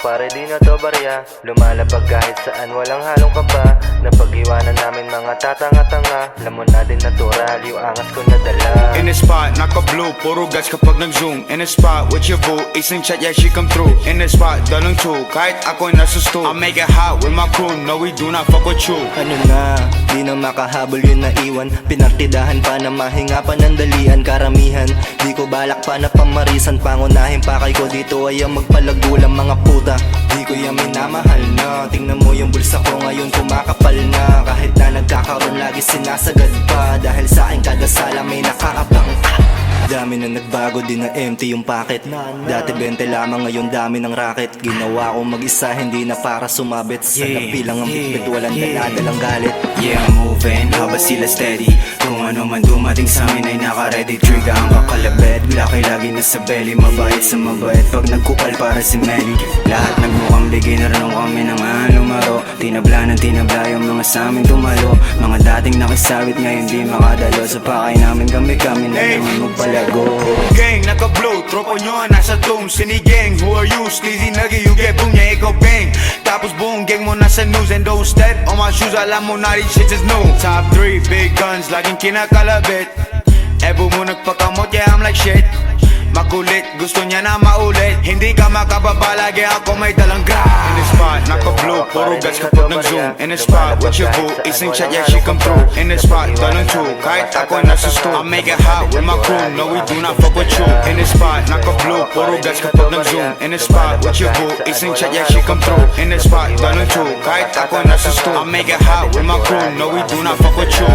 pare di na to barya. Lumalapag kahit saan walang halong kaba. Napag-iwanan namin mga tatanga-tanga. Lamon na din natural yung angas ko nadala. In the spot, naka-blue, puro gas kapag nag-zoom. In the spot, with your boo, isang chat, yeah, she come through. In the spot, dalong two, kahit ako'y nasa stool. I make it hot with my crew, no we do not fuck with you. Ano na, di na makahabol yun naiwan. Pinartidahan pa na mahinga pa ng dalian. Karamihan, di ko balak pa na pamarisan. Pangunahin pa kay ko dito ay ang magpalagulang mga puta. Di ko yan minamahal na. Tingnan mo yung bulsa ko ngayon kumakapal na. Kahit na nagkakaroon lagi sinasagad pa. Dahil sa akin kada sala may nakakabang. Dami na nagbago, di na empty yung packet. Dati 20 lamang, ngayon dami ng racket. Ginawa ko mag-isa, hindi na para sumabit. Sa napilang ang bitbit, walang daladalang galit. Yeah, I'm moving, habang sila steady. Kung ano man dumating sa amin ay naka-ready. Trigger ang kakalabet, laki lagi nasa belly. Mabait sa mabait, pag nagkukal para si Melly. Lahat nagmukhang beginner nung kami naman lumaro. Tinabla ng tinabla yung mga sa amin tumalo. Mga dating nakisabit ngayon di makadalo. Sa pakay namin kami na naman magpalago. Gang, naka-blue, tropa nyo nasa tomb. Sinigang, who are you? Sleazy nugget, you get boom, yeah, ikaw bang. Tapos buong gang mo nasa news. And don't step on my shoes, alam mo na these shit is new. Top 3, big guns, laging kinakalabit. Ebo mo nagpakamot, yeah, I'm like shit. Makulit, gusto niya na maulit. Hindi ka makababa, lagi ako may dalang gra. In the spot, naka-blue, puro gas kapag nag-zoom. In the spot, with your boo, isang chat, yeah, she come through. In the spot, dalong two, kahit ako'y nasa stool. I make it hot with my crew, no we do not fuck with you. In the spot, naka-blue, puro gas kapag nag-zoom. In the spot, with your boo, isang chat, yeah, she come through. In the spot, dalong two, kahit ako'y nasa stool. I make it hot with my crew, no we do not fuck with you.